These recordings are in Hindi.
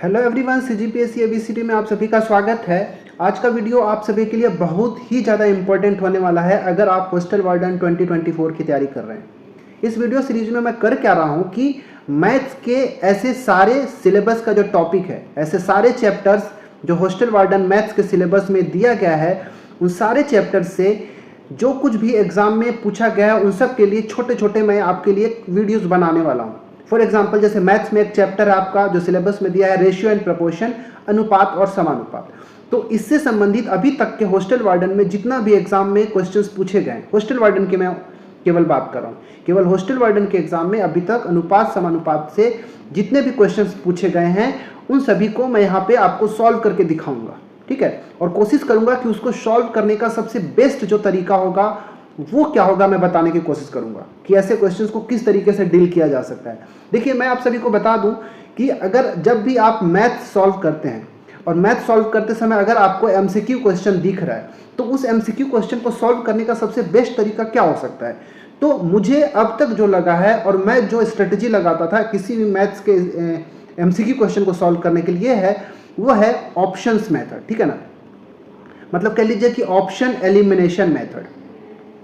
हेलो एवरीवन, सीजीपीएससी एबीसीडी में आप सभी का स्वागत है। आज का वीडियो आप सभी के लिए बहुत ही ज़्यादा इंपॉर्टेंट होने वाला है अगर आप होस्टल वार्डन 2024 की तैयारी कर रहे हैं। इस वीडियो सीरीज में मैं कर क्या रहा हूँ कि मैथ्स के ऐसे सारे सिलेबस का जो टॉपिक है, ऐसे सारे चैप्टर्स जो होस्टल वार्डन मैथ्स के सिलेबस में दिया गया है, उन सारे चैप्टर्स से जो कुछ भी एग्जाम में पूछा गया है उन सब के लिए छोटे छोटे मैं आपके लिए वीडियोस बनाने वाला हूँ। फॉर एग्जांपल, जैसे मैथ्स में एक चैप्टर है आपका जो सिलेबस में दिया है रेशियो एंड प्रोपोर्शन, अनुपात और समानुपात। तो इससे संबंधित अभी तक के होस्टल वार्डन में जितना भी एग्जाम में क्वेश्चंस पूछे गए, होस्टल वार्डन के मैं केवल बात कर रहा हूँ, केवल होस्टल वार्डन के एग्जाम में अभी तक अनुपात समानुपात से जितने भी क्वेश्चंस पूछे गए हैं उन सभी को मैं यहाँ पे आपको सॉल्व करके दिखाऊंगा, ठीक है। और कोशिश करूंगा कि उसको सॉल्व करने का सबसे बेस्ट जो तरीका होगा वो क्या होगा, मैं बताने की कोशिश करूंगा कि ऐसे क्वेश्चंस को किस तरीके से डील किया जा सकता है। देखिए, मैं आप सभी को बता दूं कि अगर जब भी आप मैथ सॉल्व करते हैं और मैथ सॉल्व करते समय अगर आपको एमसीक्यू क्वेश्चन दिख रहा है तो उस एमसीक्यू क्वेश्चन को सॉल्व करने का सबसे बेस्ट तरीका क्या हो सकता है। तो मुझे अब तक जो लगा है और मैं जो स्ट्रेटेजी लगाता था किसी भी मैथ्स के एमसीक्यू क्वेश्चन को सॉल्व करने के लिए है वो है ऑप्शंस मेथड, ठीक है ना। मतलब कह लीजिए कि ऑप्शन एलिमिनेशन मेथड,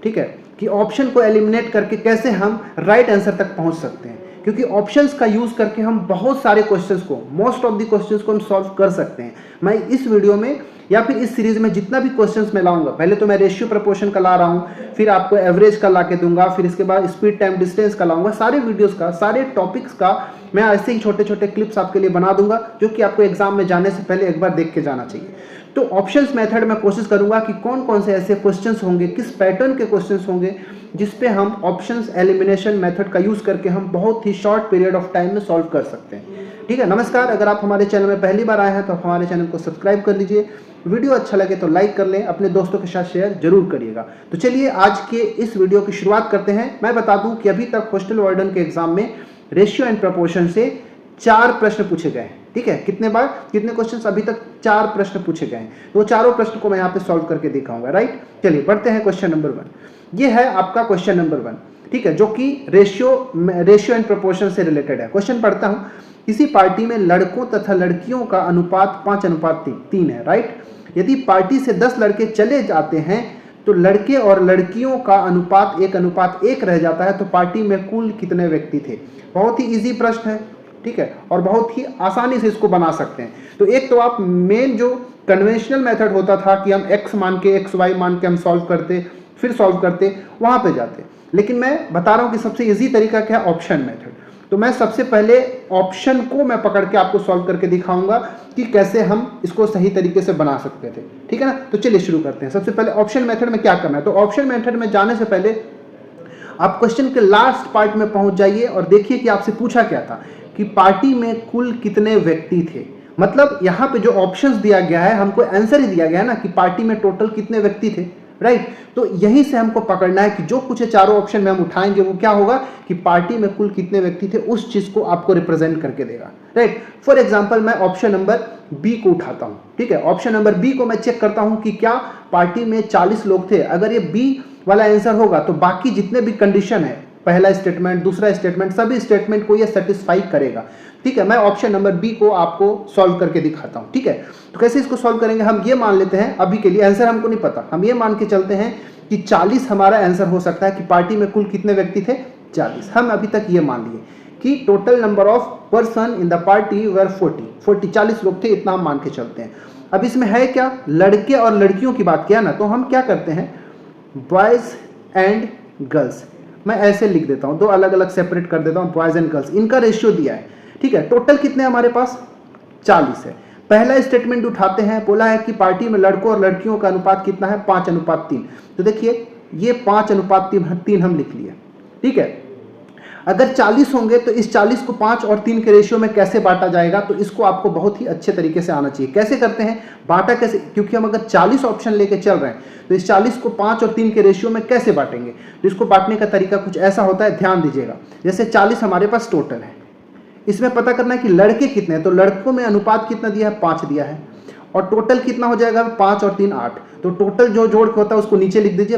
ठीक है, कि ऑप्शन को एलिमिनेट करके कैसे हम राइट आंसर तक पहुंच सकते हैं, क्योंकि ऑप्शंस का यूज करके हम बहुत सारे क्वेश्चंस को, मोस्ट ऑफ द क्वेश्चंस को हम सॉल्व कर सकते हैं। मैं इस वीडियो में या फिर इस सीरीज में जितना भी क्वेश्चंस मैं लाऊंगा, पहले तो मैं रेशियो प्रोपोर्शन का ला रहा हूं, फिर आपको एवरेज का ला के दूंगा, फिर इसके बाद स्पीड टाइम डिस्टेंस का लाऊंगा। सारे वीडियोस का, सारे टॉपिक्स का मैं ऐसे ही छोटे छोटे क्लिप्स आपके लिए बना दूंगा जो कि आपको एग्जाम में जाने से पहले एक बार देख के जाना चाहिए। तो ऑप्शंस मेथड में कोशिश करूंगा कि कौन कौन से ऐसे क्वेश्चंस होंगे, किस पैटर्न के क्वेश्चंस होंगे जिस पे हम ऑप्शंस एलिमिनेशन मेथड का यूज करके हम बहुत ही शॉर्ट पीरियड ऑफ टाइम में सॉल्व कर सकते हैं, ठीक है। नमस्कार, अगर आप हमारे चैनल में पहली बार आए हैं तो हमारे चैनल को सब्सक्राइब कर लीजिए, वीडियो अच्छा लगे तो लाइक कर लें, अपने दोस्तों के साथ शेयर जरूर करिएगा। तो चलिए आज के इस वीडियो की शुरुआत करते हैं। मैं बता दूं कि अभी तक होस्टल वार्डन के एग्जाम में रेशियो एंड प्रोपोर्शन से 4 प्रश्न पूछे गए हैं, ठीक है। कितने क्वेश्चंस अभी तक 4 प्रश्न पूछे गए हैं, तो चारों प्रश्न को मैं यहाँ पे सॉल्व करके दिखाऊंगा, राइट। चलिए बढ़ते हैं क्वेश्चन नंबर 1। ये है आपका क्वेश्चन नंबर 1, ठीक है, जो कि रेशियो एंड प्रोपोर्शन से रिलेटेड है। क्वेश्चन पढ़ता हूँ। किसी पार्टी में लड़कों तथा लड़कियों का अनुपात 5:3 है, राइट। यदि पार्टी से 10 लड़के चले जाते हैं तो लड़के और लड़कियों का अनुपात 1:1 रह जाता है, तो पार्टी में कुल कितने व्यक्ति थे। बहुत ही इजी प्रश्न है, ठीक है, और बहुत ही आसानी से इसको बना सकते हैं। तो एक तो आप मेन जो कन्वेंशनल मेथड होता था कि हम x मान के x y मान के हम सॉल्व करते, फिर सॉल्व करते, वहां पे जाते, लेकिन मैं बता रहा हूं कि सबसे इजी तरीका क्या है, ऑप्शन मेथड। तो मैं सबसे पहले ऑप्शन को मैं पकड़ के आपको सॉल्व करके दिखाऊंगा कि कैसे हम इसको सही तरीके से बना सकते थे, ठीक है ना। तो चलिए शुरू करते हैं। सबसे पहले ऑप्शन मेथड में क्या करना है, तो ऑप्शन मेथड में जाने से पहले आप क्वेश्चन के लास्ट पार्ट में पहुंच जाइए और देखिए कि आपसे पूछा क्या था कि पार्टी में कुल कितने व्यक्ति थे। मतलब यहाँ पे जो ऑप्शंस दिया गया है हमको आंसर ही दिया गया है ना कि पार्टी में टोटल कितने व्यक्ति थे, राइट। तो यहीं से हमको पकड़ना है कि जो कुछ चारों ऑप्शन में हम उठाएंगे वो क्या होगा कि पार्टी में कुल कितने व्यक्ति थे, उस चीज को आपको रिप्रेजेंट करके देगा, राइट। फॉर एग्जांपल मैं ऑप्शन नंबर बी को उठाता हूं, ठीक है। ऑप्शन नंबर बी को मैं चेक करता हूं कि क्या पार्टी में 40 लोग थे। अगर ये बी वाला आंसर होगा तो बाकी जितने भी कंडीशन है, पहला स्टेटमेंट, दूसरा स्टेटमेंट, सभी स्टेटमेंट को ये सेटिस्फाई करेगा, ठीक है। मैं ऑप्शन नंबर बी को आपको सॉल्व करके दिखाता हूं, ठीक है। तो कैसे इसको सॉल्व करेंगे, हम ये मान लेते हैं, अभी के लिए आंसर हमको नहीं पता, हम ये मान के चलते हैं कि 40 हमारा आंसर हो सकता है कि पार्टी में कुल कितने व्यक्ति थे, 40। हम अभी तक ये मान लिए कि total number of person in the party were 40 लोग थे, इतना हम मान के चलते हैं। अब इसमें है क्या, लड़के और लड़कियों की बात किया ना, तो हम क्या करते हैं, बॉयज एंड गर्ल्स, मैं ऐसे लिख देता हूं, दो अलग अलग सेपरेट कर देता हूं, बॉयज एंड गर्ल्स, इनका रेशियो दिया है, ठीक है। टोटल कितने हमारे पास 40 है। पहला स्टेटमेंट उठाते हैं, बोला है कि पार्टी में लड़कों और लड़कियों का अनुपात कितना है, 5:3। तो देखिए ये 5:3 हम लिख लिए, ठीक है। अगर 40 होंगे तो इस 40 को 5 और 3 के रेशियो में कैसे बांटा जाएगा, तो इसको आपको बहुत ही अच्छे तरीके से आना चाहिए। कैसे करते हैं, बांटा कैसे, क्योंकि हम अगर 40 ऑप्शन लेके चल रहे हैं तो इस 40 को 5 और 3 के रेशियो में कैसे बांटेंगे, तो इसको बांटने का तरीका कुछ ऐसा होता है, ध्यान दीजिएगा। जैसे 40 हमारे पास टोटल है, इसमें पता करना है कि लड़के कितने हैं, तो लड़कों में अनुपात कितना दिया है, 5 दिया है, और टोटल कितना हो जाएगा, 5 और 3 8। तो टोटल जो जोड़ के होता है उसको नीचे लिख दीजिए,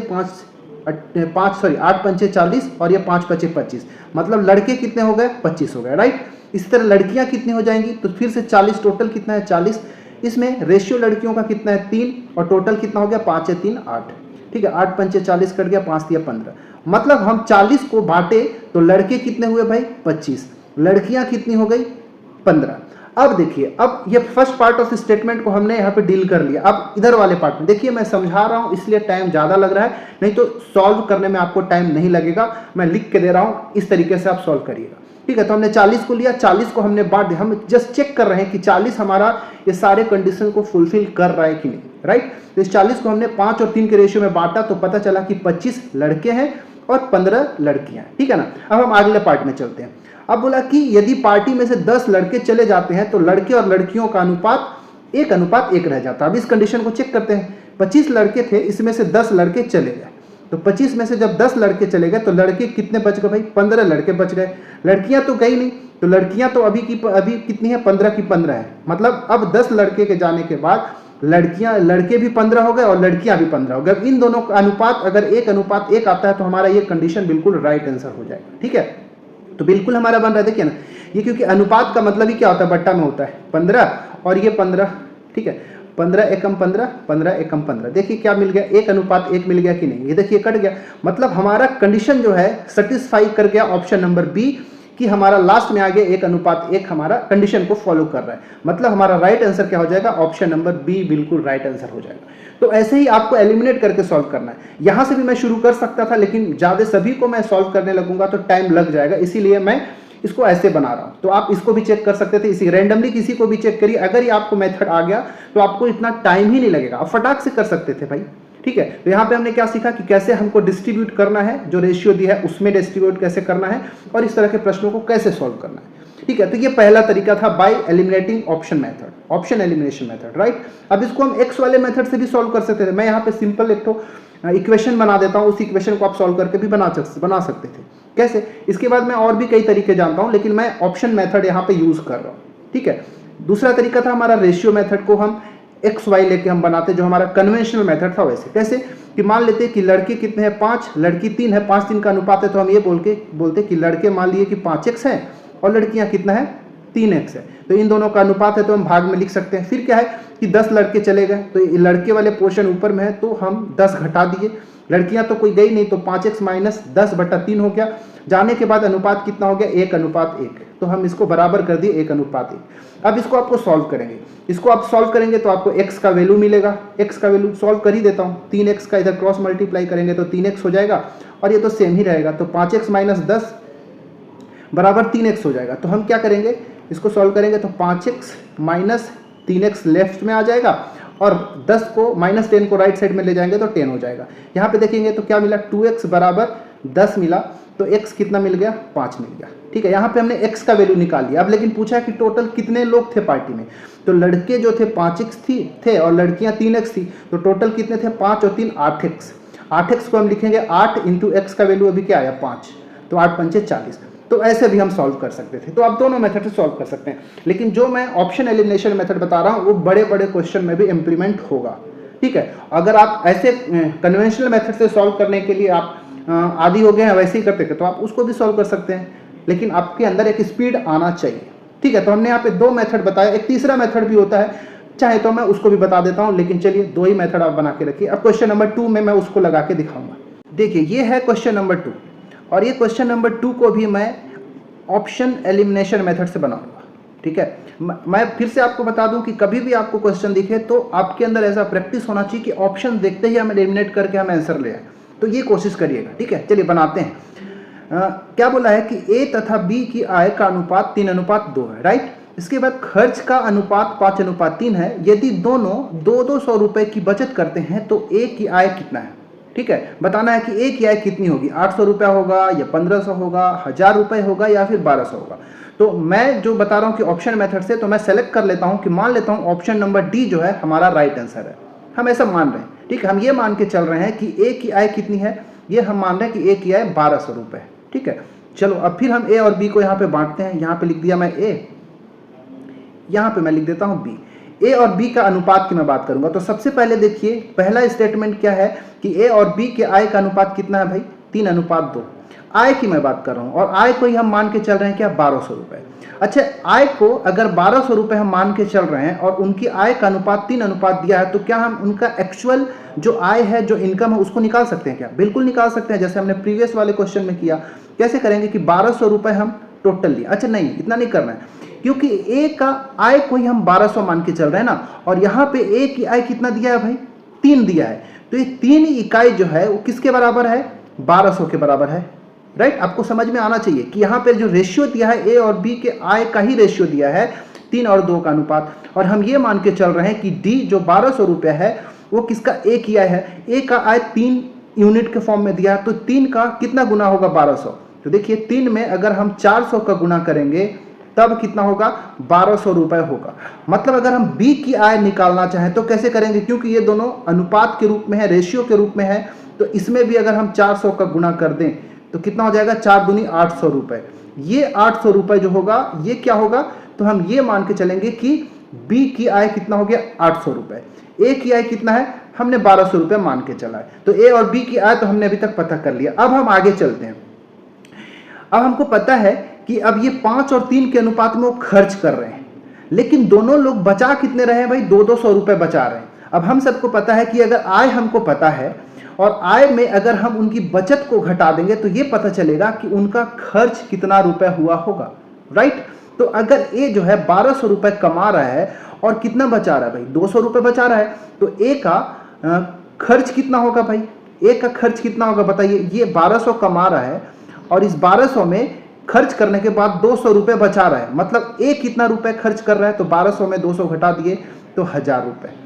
8 पंचे 40 और ये 5 पचे 25, मतलब लड़के कितने हो गए, 25 हो गए, राइट। इसी तरह लड़कियां कितनी हो जाएंगी, तो फिर से 40, टोटल कितना है 40। इसमें रेशियो लड़कियों का कितना है 3 और टोटल कितना हो गया 5 है 3 8। ठीक है, 8 पंचे 40 कट गया, 5 दिया 15। मतलब हम 40 को बांटे तो लड़के कितने हुए भाई 25, लड़कियां कितनी हो गई 15। अब देखिए, अब ये फर्स्ट पार्ट ऑफ स्टेटमेंट को हमने यहाँ पे डील कर लिया। अब इधर वाले पार्ट में देखिए, मैं समझा रहा हूँ इसलिए टाइम ज़्यादा लग रहा है, नहीं तो सॉल्व करने में आपको टाइम नहीं लगेगा। मैं लिख के दे रहा हूँ, इस तरीके से आप सॉल्व करिएगा। ठीक है, तो हमने 40 को लिया, 40 को हमने बांट दिया। हम जस्ट चेक कर रहे हैं कि 40 हमारा ये सारे कंडीशन को फुलफिल कर रहा है कि नहीं, राइट। तो इस 40 को हमने 5 और 3 के रेशियो में बांटा तो पता चला कि 25 लड़के हैं और 15 लड़कियां, ठीक है ना। अब हम अगले पार्ट में चलते हैं। अब बोला कि यदि पार्टी में से 10 लड़के चले जाते हैं तो लड़के और लड़कियों का अनुपात 1:1 रह जाता है। अब इस कंडीशन को चेक करते हैं। 25 लड़के थे, इसमें से 10 लड़के चले गए, तो 25 में से जब 10 लड़के चले गए तो लड़के कितने बच गए भाई 15 लड़के बच गए। लड़कियां तो गई नहीं, तो लड़कियां तो अभी कितनी है 15 की 15 है। मतलब अब 10 लड़के के जाने के बाद लड़के भी 15 हो गए और लड़कियां भी 15 हो गए। इन दोनों का अनुपात अगर 1:1 आता है तो हमारा ये कंडीशन बिल्कुल राइट आंसर हो जाएगा। ठीक है, तो बिल्कुल हमारा बन रहा है, देखिए ना, ये क्योंकि अनुपात का मतलब ही क्या होता है, बट्टा में होता है 15 और ये 15। ठीक है, 15 एकम 15, 15 एकम 15। देखिए क्या मिल गया, 1:1 मिल गया कि नहीं, ये देखिए कट गया। मतलब हमारा कंडीशन जो है सेटिस्फाई कर गया ऑप्शन नंबर बी, कि हमारा लास्ट में आगे 1:1 हमारा कंडीशन को फॉलो कर रहा है। मतलब हमारा राइट आंसर क्या हो जाएगा, ऑप्शन नंबर बी बिल्कुल राइट आंसर हो जाएगा। तो ऐसे ही आपको एलिमिनेट करके सॉल्व करना है। यहां से भी मैं शुरू कर सकता था, लेकिन ज्यादा सभी को मैं सॉल्व करने लगूंगा तो टाइम लग जाएगा, इसीलिए मैं इसको ऐसे बना रहा हूं। तो आप इसको भी चेक कर सकते थे, इसी रैंडमली किसी को भी चेक करिए। अगर ये आपको मेथड आ गया तो आपको इतना टाइम ही नहीं लगेगा, आप फटाक से कर सकते थे भाई। ठीक है, तो यहाँ पे हमने क्या सीखा कि कैसे हमको डिस्ट्रीब्यूट करना है, जो रेशियो दिया है उसमें डिस्ट्रीब्यूट कैसे करना है और इस तरह के प्रश्नों को कैसे सॉल्व करना है। ठीक है, तो ये पहला तरीका था bye eliminating option method, option elimination method, right. अब इसको हम एक्स वाले मेथड से भी सॉल्व कर सकते थे। मैं यहाँ पे सिंपल एक तो इक्वेशन बना देता हूँ, उस इक्वेशन को आप सॉल्व करके भी बना सकते थे। कैसे, इसके बाद मैं और भी कई तरीके जानता हूँ, लेकिन मैं ऑप्शन मेथड यहाँ पे यूज कर रहा हूँ। ठीक है, दूसरा तरीका था हमारा रेशियो मेथड को हम एक्स वाई लेके हम बनाते, जो हमारा कन्वेंशनल मेथड था। वैसे कैसे कि मान लेते कि लड़के कितने हैं 5, लड़की 3 है, 5-3 का अनुपात है, तो हम ये बोलते कि लड़के मान लिए कि 5x है और लड़कियां कितना है 3x है। तो इन दोनों का अनुपात है तो हम भाग में लिख सकते हैं। फिर क्या है कि 10 लड़के चले गए तो लड़के वाले पोर्शन ऊपर में है तो हम 10 घटा दिए, लड़कियां तो कोई गई नहीं तो 5x माइनस 10/3 हो गया। जाने के बाद अनुपात कितना हो गया 1:1, तो हम इसको बराबर कर दिए 1:1। अब इसको आपको सॉल्व करेंगे, इसको आप सॉल्व करेंगे तो आपको x का वैल्यू मिलेगा। x का वैल्यू सॉल्व कर ही देता हूँ, 3x का इधर क्रॉस मल्टीप्लाई करेंगे तो 3x हो जाएगा और ये तो सेम ही रहेगा, तो 5x माइनस 10 बराबर 3x हो जाएगा। तो हम क्या करेंगे, इसको सॉल्व करेंगे तो 5x माइनस 3x लेफ्ट में आ जाएगा और 10 को माइनस 10 को राइट साइड में ले जाएंगे तो 10 हो जाएगा। यहाँ पे देखेंगे तो क्या मिला 2x बराबर 10 मिला, तो x कितना मिल गया 5 मिल गया। ठीक है, यहाँ पे हमने x का वैल्यू निकाल लिया। अब लेकिन पूछा है कि टोटल कितने लोग थे पार्टी में, तो लड़के जो थे 5x थे और लड़कियां 3x थी, तो टोटल कितने थे 5 और 3 8x। 8x को हम लिखेंगे 8 इंटू x का वैल्यू अभी क्या आया 5, तो 8 पंचे 40। तो ऐसे भी हम सॉल्व कर सकते थे। तो आप दोनों मेथड से सॉल्व कर सकते हैं, लेकिन जो मैं ऑप्शन एलिमिनेशन मेथड बता रहा हूँ वो बड़े बड़े क्वेश्चन में भी इंप्लीमेंट होगा। ठीक है, अगर आप ऐसे कन्वेंशनल मेथड से सॉल्व करने के लिए आप आदि हो गए हैं, वैसे ही करते थे, तो आप उसको भी सॉल्व कर सकते हैं, लेकिन आपके अंदर एक स्पीड आना चाहिए। ठीक है, तो हमने यहाँ पे 2 मेथड बताया, एक तीसरा मेथड भी होता है, चाहे तो मैं उसको भी बता देता हूँ, लेकिन चलिए 2 ही मेथड आप बना के रखिए। अब क्वेश्चन नंबर 2 में मैं उसको लगा के दिखाऊंगा। देखिए ये है क्वेश्चन नंबर 2 और ये क्वेश्चन नंबर 2 को भी मैं ऑप्शन एलिमिनेशन मेथड से बनाऊंगा। ठीक है, मैं फिर से आपको बता दूं कि कभी भी आपको क्वेश्चन दिखे तो आपके अंदर ऐसा प्रैक्टिस होना चाहिए कि ऑप्शन देखते ही हम एलिमिनेट करके हम आंसर ले आए, तो ये कोशिश करिएगा। ठीक है, चलिए बनाते हैं। क्या बोला है कि ए तथा बी की आय का अनुपात 3:2 है, राइट। इसके बाद खर्च का अनुपात 5:3 है। यदि दोनों 200 रुपए की बचत करते हैं तो ए की आय कितना है। ठीक है, बताना है कि ए की आय कितनी होगी, 800 रुपया होगा या 1500 होगा, 1000 रुपये होगा या फिर 1200 होगा। तो मैं जो बता रहा हूँ कि ऑप्शन मेथड से, तो मैं सेलेक्ट कर लेता हूँ कि मान लेता हूँ ऑप्शन नंबर डी जो है हमारा राइट आंसर है। हम ऐसा मान रहे हैं। ठीक है, हम ये मान के चल रहे हैं कि ए की आय कितनी है, ये हम मान रहे हैं कि ए की आय 1200 रुपये। ठीक है, चलो अब फिर हम ए और बी को यहाँ पे बांटते हैं। यहाँ पे लिख दिया मैं ए, यहाँ पे मैं लिख देता हूँ बी। ए और बी का अनुपात की मैं बात करूंगा, तो सबसे पहले देखिए पहला स्टेटमेंट क्या है कि ए और बी के आय का अनुपात कितना है भाई 3:2। आय की मैं बात कर रहा हूँ, और आय को ही हम मान के चल रहे हैं क्या, 1200 रुपये। अच्छा, आय को अगर 1200 रुपये हम मान के चल रहे हैं और उनकी आय का अनुपात 3 अनुपात दिया है, तो क्या हम उनका एक्चुअल जो आय है, जो इनकम है, उसको निकाल सकते हैं क्या? बिल्कुल निकाल सकते हैं, जैसे हमने प्रीवियस वाले क्वेश्चन में किया। कैसे करेंगे कि 1200 रुपये हम टोटल लिए। अच्छा नहीं, इतना नहीं करना है, क्योंकि ए का आय को ही हम 1200 मान के चल रहे हैं ना, और यहाँ पे ए की आय कितना दिया है भाई, 3 दिया है। तो ये 3 इकाई जो है वो किसके बराबर है, 1200 के बराबर है, राइट। आपको समझ में आना चाहिए कि यहाँ पे जो रेशियो दिया है ए और बी के आय का ही रेशियो दिया है, 3 और 2 का अनुपात, और हम ये मान के चल रहे हैं कि डी जो 1200 रुपये है वो किसका, ए की आय है। ए का आय 3 यूनिट के फॉर्म में दिया है, तो 3 का कितना गुना होगा, 1200। तो देखिए 3 में अगर हम 400 का गुना करेंगे तब कितना होगा, 1200 रुपये होगा। मतलब अगर हम बी की आय निकालना चाहें तो कैसे करेंगे, क्योंकि ये दोनों अनुपात के रूप में है, रेशियो के रूप में है, तो इसमें भी अगर हम 400 का गुना कर दें तो कितना हो जाएगा, 4 दूनी 800 रुपये। ये 800 रुपये जो होगा ये क्या होगा, तो हम ये मान के चलेंगे कि बी की आय कितना हो गया, 800 रुपये। ए की आय कितना है, हमने 1200 रुपये मान के चला है। तो ए और बी की आय तो हमने अभी तक पता कर लिया। अब हम आगे चलते हैं। अब हमको पता है कि अब ये 5 और 3 के अनुपात में वो खर्च कर रहे हैं, लेकिन दोनों लोग बचा कितने रहे हैं भाई, 200 रुपये बचा रहे हैं। अब हम सबको पता है कि अगर आय हमको पता है और आय में अगर हम उनकी बचत को घटा देंगे तो ये पता चलेगा कि उनका खर्च कितना रुपए हुआ होगा, राइट। तो अगर ए जो है 1200 रुपये कमा रहा है और कितना बचा रहा है भाई, 200 रुपये बचा रहा है, तो ए का खर्च कितना होगा भाई, ए का खर्च कितना होगा बताइए। ये 1200 कमा रहा है और इस 1200 में खर्च करने के बाद 200 रुपये बचा रहा है, मतलब ए कितना रुपए खर्च कर रहा है, तो 1200 में 200 घटा दिए तो 1000 रुपये।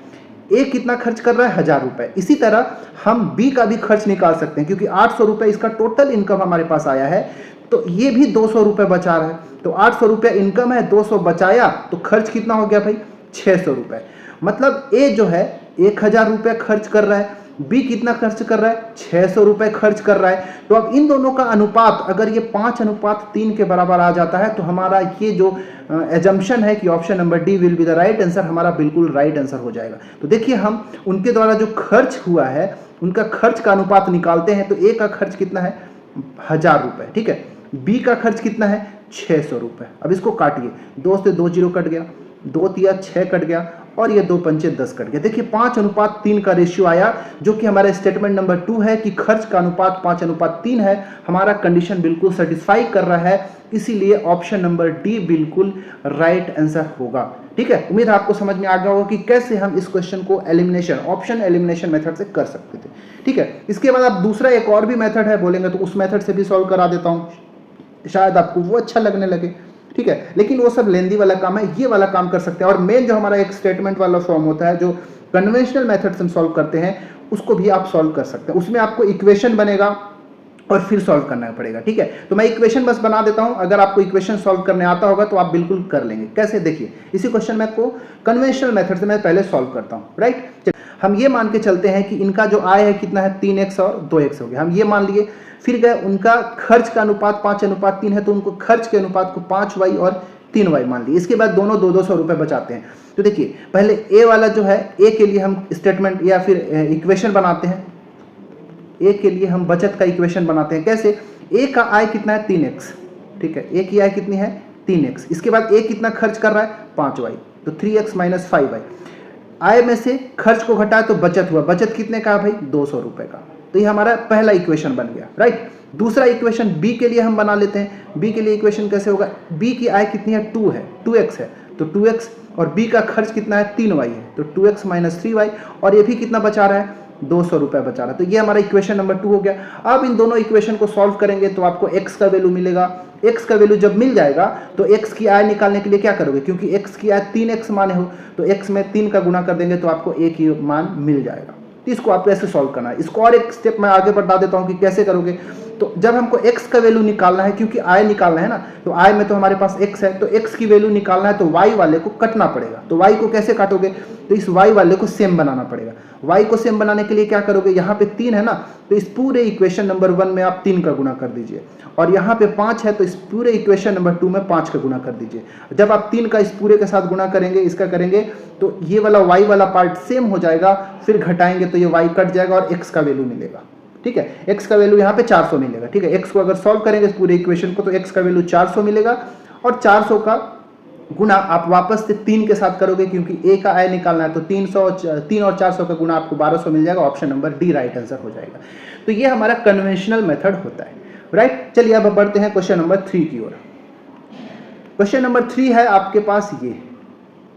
ए कितना खर्च कर रहा है, 1000 रुपये। इसी तरह हम बी का भी खर्च निकाल सकते हैं, क्योंकि 800 रुपये इसका टोटल इनकम हमारे पास आया है, तो ये भी 200 रुपये बचा रहा है। तो 800 रुपये इनकम है, 200 बचाया, तो खर्च कितना हो गया भाई, 600 रुपये। मतलब ए जो है 1000 रुपये खर्च कर रहा है, बी कितना खर्च कर रहा है, 600 रुपये खर्च कर रहा है। तो अब इन दोनों का अनुपात अगर ये 5:3 के बराबर आ जाता है, तो हमारा ये जो एजम्पशन है कि option number D will be the right answer, हमारा बिल्कुल राइट आंसर हो जाएगा। तो देखिए हम उनके द्वारा जो खर्च हुआ है उनका खर्च का अनुपात निकालते हैं। तो ए का खर्च कितना है, 1000 रुपये, ठीक है। बी का खर्च कितना है, 600 रुपये। अब इसको काटिए, 2 से 2 जीरो कट गया, 2 तिया 6 कट गया, और ये 2 पंचे 10 कट गया। देखिए 5:3 का रेशियो आया, जो कि हमारे स्टेटमेंट नंबर 2 है कि खर्च का अनुपात 5:3 है। हमारा कंडीशन बिल्कुल सेटिस्फाई कर रहा है, इसीलिए ऑप्शन नंबर डी बिल्कुल राइट आंसर होगा। ठीक है, उम्मीद है आपको समझ में आ गया होगा कि कैसे हम इस क्वेश्चन को एलिमिनेशन, ऑप्शन एलिमिनेशन मेथड से कर सकते थे। ठीक है, इसके बाद आप दूसरा एक और भी मेथड है बोलेंगे, तो उस मेथड से भी सॉल्व करा देता हूँ, शायद आपको वो अच्छा लगने लगे। ठीक है, लेकिन वो सब लेंदी वाला काम है, ये वाला काम कर सकते हैं। और मेन जो हमारा एक स्टेटमेंट वाला फॉर्म होता है, जो कन्वेंशनल मेथड से हम सॉल्व करते हैं, उसको भी आप सॉल्व कर सकते हैं। उसमें आपको इक्वेशन बनेगा और फिर सॉल्व करना पड़ेगा। ठीक है, तो मैं इक्वेशन बस बना देता हूं, अगर आपको इक्वेशन सॉल्व करने आता होगा तो आप बिल्कुल कर लेंगे। कैसे, देखिए इसी क्वेश्चन में को कन्वेंशनल मेथड से मैं पहले सॉल्व करता हूं, राइट। हम ये मान के चलते हैं कि इनका जो आय है कितना है, 3x और 2x हो गया, हम ये मान लिए। फिर गए उनका खर्च का अनुपात 5:3 है, तो उनको खर्च के अनुपात को 5y और 3y मान लिए। इसके बाद दोनों 200 रुपये बचाते हैं। तो देखिए पहले ए वाला जो है, ए के लिए हम स्टेटमेंट या फिर इक्वेशन बनाते हैं। ए के लिए हम बचत का इक्वेशन बनाते हैं। कैसे, ए का आय कितना है, 3x, ठीक है, ए की आय कितनी है, 3x। इसके बाद ए कितना खर्च कर रहा है, 5y, तो 3x - 5y। आय में से खर्च को घटाया तो बचत हुआ, बचत कितने का भाई, 200 रुपये का। तो ये हमारा पहला इक्वेशन बन गया, राइट। दूसरा इक्वेशन बी के लिए हम बना लेते हैं। बी के लिए इक्वेशन कैसे होगा, बी की आय कितनी है, 2 है, 2x है, तो 2x, और बी का खर्च कितना है, 3y है, तो 2x - 3y, और ये भी कितना बचा रहा है, 200 रुपये बचा रहा है। तो ये हमारा इक्वेशन नंबर 2 हो गया। अब इन दोनों इक्वेशन को सॉल्व करेंगे तो आपको x का वैल्यू मिलेगा। x का वैल्यू जब मिल जाएगा तो x की आय निकालने के लिए क्या करोगे, क्योंकि x की आय 3x माने हो, तो x में 3 का गुना कर देंगे तो आपको a की मान मिल जाएगा। तो इसको आपको ऐसे सॉल्व करना है। इसको और एक स्टेप मैं आगे बढ़ा देता हूँ कि कैसे करोगे। तो जब हमको x का वैल्यू निकालना है, क्योंकि आय निकालना है ना, तो आय में तो हमारे पास x है, तो x की वैल्यू निकालना है तो y वाले को कटना पड़ेगा। तो y को कैसे काटोगे, तो इस y वाले को सेम बनाना पड़ेगा। y को सेम बनाने के लिए क्या करोगे, यहाँ पे 3 है ना, तो इस पूरे इक्वेशन नंबर 1 में आप 3 का गुना कर दीजिए, और यहाँ पे 5 है तो इस पूरे इक्वेशन नंबर 2 में 5 का गुना कर दीजिए। जब आप 3 का इस पूरे के साथ गुना करेंगे, इसका करेंगे, तो ये वाला y वाला पार्ट सेम हो जाएगा, फिर घटाएंगे तो ये y कट जाएगा और x का वैल्यू मिलेगा। ठीक है। x का वैल्यू यहाँ पे 400 मिलेगा, ठीक है। x को अगर सॉल्व करेंगे पूरे इक्वेशन को तो x का वैल्यू 400 मिलेगा और 400 का गुना आप वापस से 3 के साथ करोगे क्योंकि a का i निकालना है, तो 3 और 400 का गुना आपको 1200 मिल जाएगा। Option number D right answer हो जाएगा। तो ये हमारा कन्वेंशनल मेथड होता है, राइट। चलिए अब बढ़ते हैं क्वेश्चन नंबर 3 की ओर। क्वेश्चन नंबर 3 है आपके पास ये,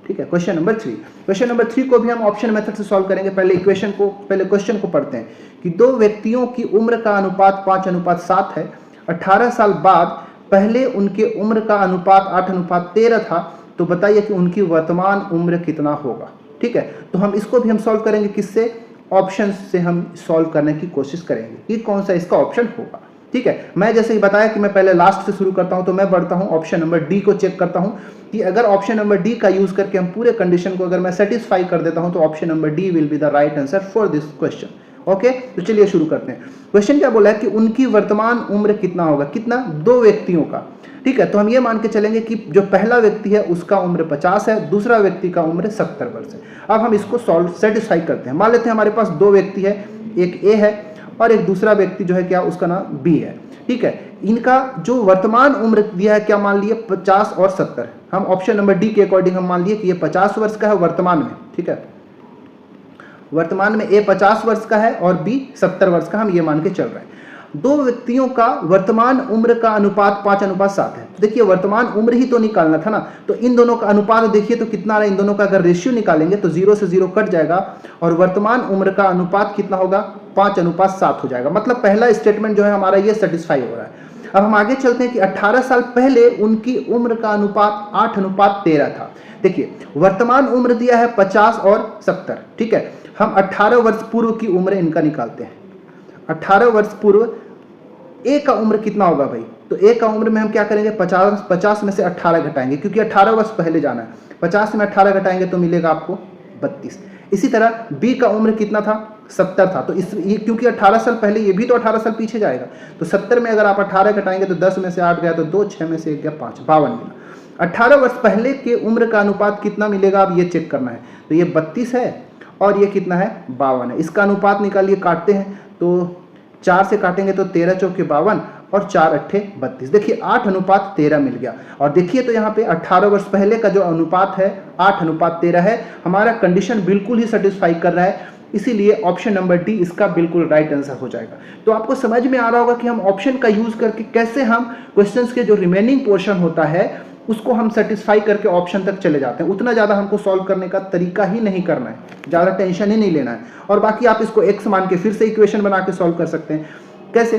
ठीक है। क्वेश्चन नंबर 3 को भी हम ऑप्शन मेथड से सॉल्व करेंगे। पहले क्वेश्चन को पढ़ते हैं कि दो व्यक्तियों की उम्र का अनुपात 5:7 है। 18 साल बाद पहले उनके उम्र का अनुपात 8:13 था, तो बताइए कि उनकी वर्तमान उम्र कितना होगा, ठीक है। तो हम इसको भी हम सॉल्व करेंगे किससे, ऑप्शन से हम सॉल्व करने की कोशिश करेंगे कि कौन सा इसका ऑप्शन होगा, ठीक है। मैं जैसे ही बताया कि मैं पहले लास्ट से शुरू करता हूं, तो मैं बढ़ता हूं ऑप्शन नंबर डी को चेक करता हूं कि अगर ऑप्शन नंबर डी का यूज करके हम पूरे कंडीशन को अगर मैं सेटिस्फाई कर देता हूं तो option number D will be the right answer for this question. Okay, तो चलिए शुरू करते हैं। क्वेश्चन क्या बोला है कि उनकी वर्तमान उम्र कितना होगा, कितना, दो व्यक्तियों का, ठीक है। तो हम ये मान के चलेंगे कि जो पहला व्यक्ति है उसका उम्र 50 है, दूसरा व्यक्ति का उम्र 70 वर्ष है। अब हम इसको सॉल्व सेटिस्फाई करते हैं। मान लेते हैं हमारे पास दो व्यक्ति है, एक ए है और एक दूसरा व्यक्ति जो है क्या, उसका नाम बी है, ठीक है। इनका जो वर्तमान उम्र दिया है क्या मान लिए, 50 और 70। हम ऑप्शन नंबर डी के अकॉर्डिंग हम मान लिए कि ये 50 वर्ष का है वर्तमान में, ठीक है। वर्तमान में ए 50 वर्ष का है और बी 70 वर्ष का, हम ये मान के चल रहे हैं। दो व्यक्तियों का वर्तमान उम्र का अनुपात 5:7 है। देखिए वर्तमान उम्र ही तो निकालना था ना, तो इन दोनों का अनुपात देखिए तो कितना रहा, इन दोनों का अगर रेशियो निकालेंगे तो 0 से 0 कट जाएगा और वर्तमान उम्र का अनुपात कितना होगा, 5:7 हो जाएगा। मतलब पहला स्टेटमेंट जो है हमारा ये सेटिस्फाई हो रहा है। अब हम आगे चलते हैं कि 18 साल पहले उनकी उम्र का अनुपात 8:13 था। देखिए वर्तमान उम्र दिया है 50 और 70, ठीक है। हम 18 वर्ष पूर्व की उम्र इनका निकालते हैं। 18 वर्ष पूर्व ए का उम्र कितना होगा भाई, तो ए का उम्र में हम क्या करेंगे, 50 में से 18 घटाएंगे क्योंकि 18 वर्ष पहले जाना है। 50 में 18 घटाएंगे तो मिलेगा आपको 32। इसी तरह बी का उम्र कितना था, 70 था, तो ये क्योंकि 18 साल पहले, ये भी तो 18 साल पीछे जाएगा, तो 70 में अगर आप 18 घटाएंगे तो 10 में से 8 गया तो 2, 6 में से 1 गया 5, 52 मिला। 18 वर्ष पहले के उम्र का अनुपात कितना मिलेगा, अब ये चेक करना है। तो ये 32 है और ये कितना है, 52 है। इसका अनुपात निकालिए, काटते हैं तो 4 से काटेंगे तो 13 चौके 52 और 4 अट्ठे 32। देखिए 8:13 मिल गया। और देखिए तो यहाँ पे 18 वर्ष पहले का जो अनुपात है 8:13 है। हमारा कंडीशन बिल्कुल ही सेटिस्फाई कर रहा है, इसीलिए ऑप्शन नंबर डी इसका बिल्कुल राइट आंसर हो जाएगा। तो आपको समझ में आ रहा होगा कि हम ऑप्शन का यूज करके कैसे हम क्वेश्चंस के जो रिमेनिंग पोर्शन होता है उसको हम सेटिस्फाई करके ऑप्शन तक चले जाते हैं। उतना ज़्यादा हमको सॉल्व करने का तरीका ही नहीं करना है, ज़्यादा टेंशन ही नहीं लेना है। और बाकी आप इसको x मान के फिर से इक्वेशन बना के सॉल्व कर सकते हैं। कैसे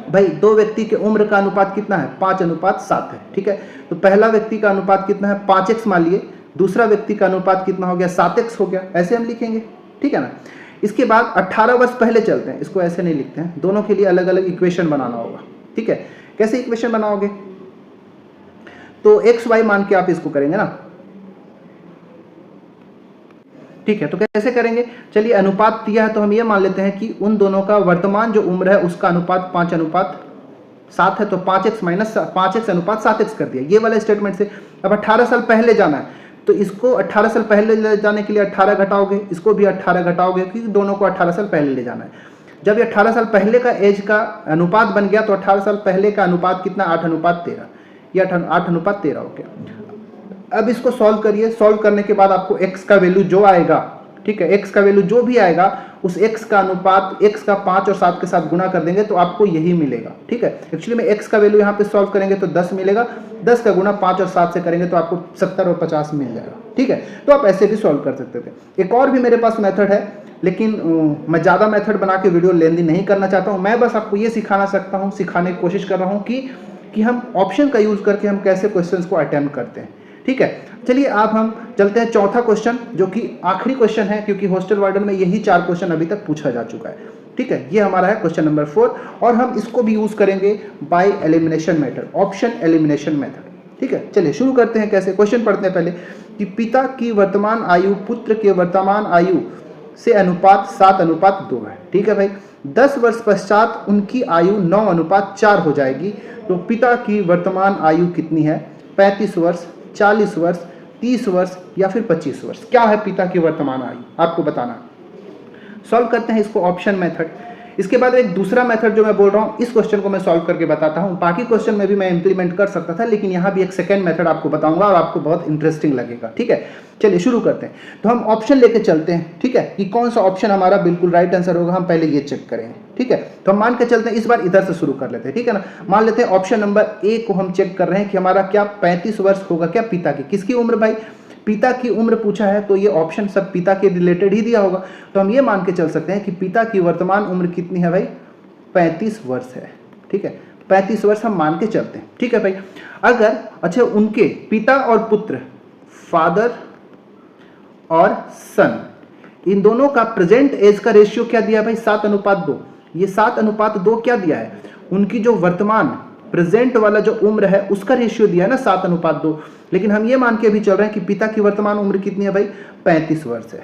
भाई, दो व्यक्ति के उम्र का अनुपात कितना है, 5:7 है, ठीक है। तो पहला व्यक्ति का अनुपात कितना है, 5x मान लिए, दूसरा व्यक्ति का अनुपात कितना हो गया, 7x हो गया, ऐसे हम लिखेंगे, ठीक है ना। इसके बाद 18 वर्ष पहले चलते हैं, इसको ऐसे नहीं लिखते हैं, दोनों के लिए अलग अलग इक्वेशन बनाना होगा, ठीक है। कैसे इक्वेशन बनाओगे, तो एक्स वाई मान के आप इसको करेंगे ना, ठीक है। तो कैसे करेंगे, चलिए अनुपात दिया है तो हम ये मान लेते हैं कि उन दोनों का वर्तमान जो उम्र है उसका अनुपात 5:7 है, तो 5x अनुपात 7x कर दिया, ये वाला स्टेटमेंट से। अब 18 साल पहले जाना है तो इसको 18 साल पहले ले जाने के लिए 18 घटाओगे, इसको भी 18 घटाओगे क्योंकि दोनों को 18 साल पहले ले जाना है। जब ये 18 साल पहले का एज का अनुपात बन गया तो 18 साल पहले का अनुपात कितना, 8:13, ये 8:13 हो गया। अब इसको सॉल्व करिए, सॉल्व करने के बाद आपको x का वैल्यू जो आएगा, ठीक है, x का वैल्यू जो भी आएगा उस x का अनुपात x का 5 और 7 के साथ गुना कर देंगे तो आपको यही मिलेगा, ठीक है। एक्चुअली में x का वैल्यू यहाँ पे सॉल्व करेंगे तो 10 मिलेगा, 10 का गुना 5 और 7 से करेंगे तो आपको 70 और 50 मिल जाएगा, ठीक है। तो आप ऐसे भी सॉल्व कर सकते थे। एक और भी मेरे पास मेथड है, लेकिन मैं ज़्यादा मेथड बना के वीडियो लेंदी नहीं करना चाहता हूँ। मैं बस आपको ये सिखाने की कोशिश कर रहा हूँ कि हम ऑप्शन का यूज़ करके हम कैसे क्वेश्चंस को अटेम्प्ट करते हैं, ठीक है। चलिए आप हम चलते हैं चौथा क्वेश्चन, जो कि आखिरी क्वेश्चन है क्योंकि हॉस्टल वार्डन में यही 4 क्वेश्चन अभी तक पूछा जा चुका है, ठीक है। ये हमारा है क्वेश्चन नंबर 4 और हम इसको भी यूज करेंगे by elimination method, option elimination method, ठीक है। चलिए शुरू करते हैं। कैसे, क्वेश्चन पढ़ते हैं पहले कि पिता की वर्तमान आयु पुत्र के वर्तमान आयु से अनुपात 7:2 है, ठीक है भाई। 10 वर्ष पश्चात उनकी आयु 9:4 हो जाएगी, तो पिता की वर्तमान आयु कितनी है, 35 वर्ष, 40 वर्ष, 30 वर्ष या फिर 25 वर्ष। क्या है पिता की वर्तमान आयु, आपको बताना। सॉल्व करते हैं इसको ऑप्शन मेथड। इसके बाद एक दूसरा मेथड जो मैं बोल रहा हूँ, इस क्वेश्चन को मैं सॉल्व करके बताता हूँ। बाकी क्वेश्चन में भी मैं इंप्लीमेंट कर सकता था, लेकिन यहाँ भी एक सेकंड मेथड आपको बताऊंगा और आपको बहुत इंटरेस्टिंग लगेगा। ठीक है, चलिए शुरू करते हैं। तो हम ऑप्शन लेके चलते हैं, ठीक है, कि कौन सा ऑप्शन हमारा बिल्कुल राइट आंसर होगा, हम पहले ये चेक करेंगे। ठीक है, तो हम मान के चलते हैं, इस बार इधर से शुरू कर लेते हैं। ठीक है ना, मान लेते हैं ऑप्शन नंबर ए को हम चेक कर रहे हैं कि हमारा क्या 35 वर्ष होगा क्या पिता की। किसकी उम्र भाई? पिता की उम्र पूछा है, तो ये ऑप्शन सब पिता के रिलेटेड ही दिया होगा। तो हम ये मान के चल सकते हैं कि पिता की वर्तमान उम्र कितनी है भाई? 35 वर्ष है। ठीक है, 35 वर्ष हम मान के चलते हैं। ठीक है भाई, अगर अच्छा उनके पिता और पुत्र, फादर और सन, इन दोनों का प्रेजेंट एज का रेशियो क्या दिया भाई? 7:2। ये 7:2 क्या दिया है? उनकी जो वर्तमान प्रेजेंट वाला जो उम्र है उसका रेशियो दिया है ना 7:2। लेकिन हम ये मान के भी चल रहे हैं कि पिता की वर्तमान उम्र कितनी है भाई? 35 वर्ष है।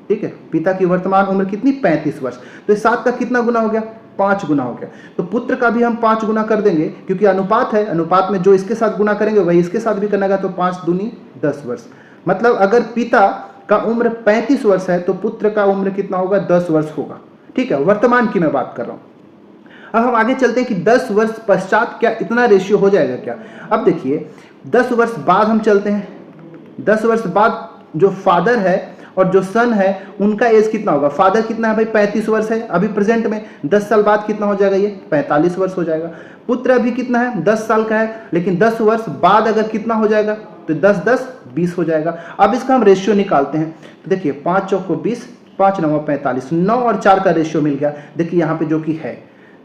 ठीक है, पिता की वर्तमान उम्र कितनी? 35 वर्ष। तो इस 7 का कितना गुना हो गया? 5 गुना हो गया। तो पुत्र का भी हम 5 गुना कर देंगे, क्योंकि अनुपात है, अनुपात में जो इसके साथ गुना करेंगे वही इसके साथ भी करना। तो 5 दूनी 10 वर्ष। मतलब अगर पिता का उम्र 35 वर्ष है तो पुत्र का उम्र कितना होगा? 10 वर्ष होगा। ठीक है, वर्तमान की मैं बात कर रहा हूं। अब हम आगे चलते हैं कि 10 वर्ष पश्चात क्या इतना रेशियो हो जाएगा क्या? अब देखिए 10 वर्ष बाद हम चलते हैं। 10 वर्ष बाद जो फादर है और जो सन है उनका एज कितना होगा? फादर कितना है भाई? 35 वर्ष है अभी प्रेजेंट में। 10 साल बाद कितना हो जाएगा? ये 45 वर्ष हो जाएगा। पुत्र अभी कितना है? 10 साल का है, लेकिन 10 वर्ष बाद अगर कितना हो जाएगा? तो 10 10 20 हो जाएगा। अब इसका हम रेशियो निकालते हैं। तो देखिए 5 चौको 20, 5 9 45, 9 और 4 का रेशियो मिल गया। देखिए यहाँ पे जो कि है,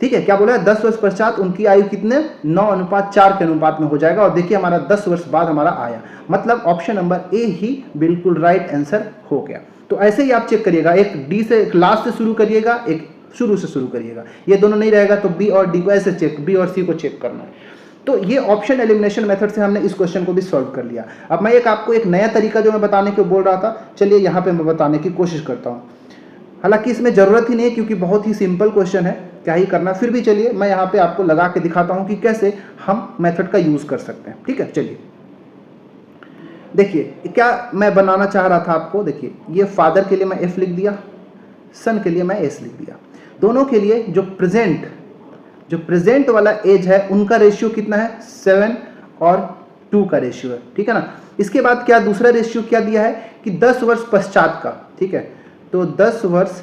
ठीक है, क्या बोला है? 10 वर्ष पश्चात उनकी आयु कितने? 9:4 के अनुपात में हो जाएगा। और देखिए हमारा 10 वर्ष बाद हमारा आया, मतलब ऑप्शन नंबर ए ही बिल्कुल राइट आंसर हो गया। तो ऐसे ही आप चेक करिएगा, एक डी से, एक लास्ट से शुरू करिएगा, एक शुरू से शुरू करिएगा। ये दोनों नहीं रहेगा तो बी और डी को ऐसे चेक, बी और सी को चेक करना है। तो ये ऑप्शन एलिमिनेशन मेथड से हमने इस क्वेश्चन को भी सॉल्व कर लिया। अब मैं आपको एक नया तरीका जो मैं बताने को बोल रहा था, चलिए यहाँ पे मैं बताने की कोशिश करता हूँ। हालांकि इसमें जरूरत ही नहीं है क्योंकि बहुत ही सिंपल क्वेश्चन है, क्या ही करना। फिर भी चलिए मैं यहाँ पे आपको लगा के दिखाता हूँ कि कैसे हम मेथड का यूज कर सकते हैं। ठीक है, चलिए देखिए क्या मैं बनाना चाह रहा था आपको। देखिए ये फादर के लिए मैं एफ लिख दिया, सन के लिए मैं एस लिख दिया। दोनों के लिए जो प्रेजेंट वाला एज है उनका रेशियो कितना है? 7 और 2 का रेशियो है। ठीक है ना। इसके बाद क्या दूसरा रेशियो क्या दिया है कि 10 वर्ष पश्चात का। ठीक है, तो 10 वर्ष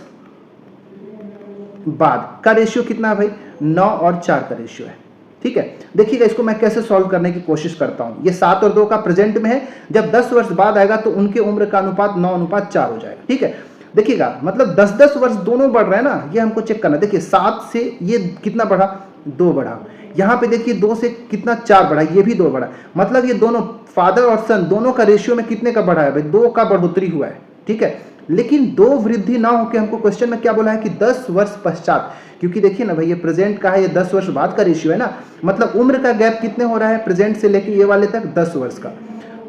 बाद का रेशियो कितना है भाई? 9 और 4 का रेशियो है। ठीक है, देखिएगा इसको मैं कैसे सॉल्व करने की कोशिश करता हूं। ये 7 और 2 का प्रेजेंट में है, जब 10 वर्ष बाद आएगा तो उनके उम्र का अनुपात 9:4 हो जाएगा। ठीक है, देखिएगा मतलब 10-10 वर्ष दोनों बढ़ रहे हैं ना, ये हमको चेक करना। देखिए 7 से ये कितना बढ़ा? 2 बढ़ा। यहाँ पे देखिए 2 से कितना? 4 बढ़ा, ये भी 2 बढ़ा। मतलब ये दोनों फादर और सन दोनों का रेशियो में कितने का बढ़ा है भाई? 2 का बढ़ोतरी हुआ है। ठीक है, लेकिन 2 वृद्धि ना होकर हमको क्वेश्चन में क्या बोला है कि 10 वर्ष पश्चात, क्योंकि देखिए ना भाई ये प्रेजेंट का है, ये 10 वर्ष बाद का रेशियो है ना। मतलब उम्र का गैप कितने हो रहा है प्रेजेंट से लेके ये वाले तक? 10 वर्ष का।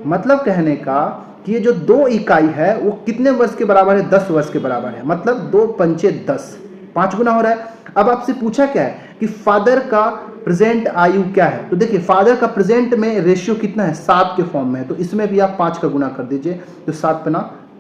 मतलब कहने का कि ये जो 2 इकाई है वो कितने वर्ष के बराबर है? 10 वर्ष के बराबर है। मतलब 2 पंचे 10, 5 गुना हो रहा है। अब आपसे पूछा क्या है कि फादर का प्रेजेंट आयु क्या है? तो देखिए फादर का प्रेजेंट में रेशियो कितना है? 7 के फॉर्म में है, तो इसमें भी आप 5 का गुना कर दीजिए, तो 7 पे ना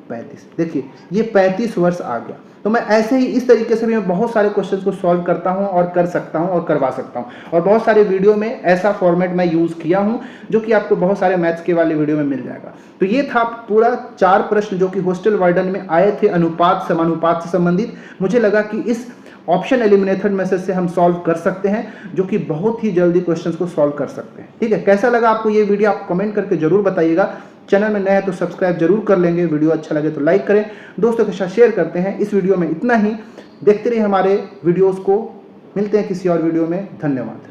35। देखिए ये 35 वर्ष आ गया। तो मैं ऐसे ही इस तरीके से भी मैं बहुत सारे क्वेश्चंस को सॉल्व करता हूं और कर सकता हूं और करवा सकता हूं। और बहुत सारे वीडियो में ऐसा फॉर्मेट मैं यूज़ किया हूं जो कि आपको बहुत सारे मैथ्स के वाले वीडियो में मिल जाएगा। तो ये था पूरा 4 प्रश्न जो कि हॉस्टल वार्डन में आए थे अनुपात समानुपात से संबंधित। मुझे लगा कि इस ऑप्शन एलिमिनेटेड मेथड से हम सॉल्व कर सकते हैं, जो कि बहुत ही जल्दी क्वेश्चंस को सॉल्व कर सकते हैं। ठीक है, कैसा लगा आपको ये वीडियो आप कमेंट करके जरूर बताइएगा। चैनल में नया है तो सब्सक्राइब जरूर कर लेंगे, वीडियो अच्छा लगे तो लाइक करें, दोस्तों के साथ शेयर करते हैं। इस वीडियो में इतना ही, देखते रहिए हमारे वीडियोस को। मिलते हैं किसी और वीडियो में, धन्यवाद।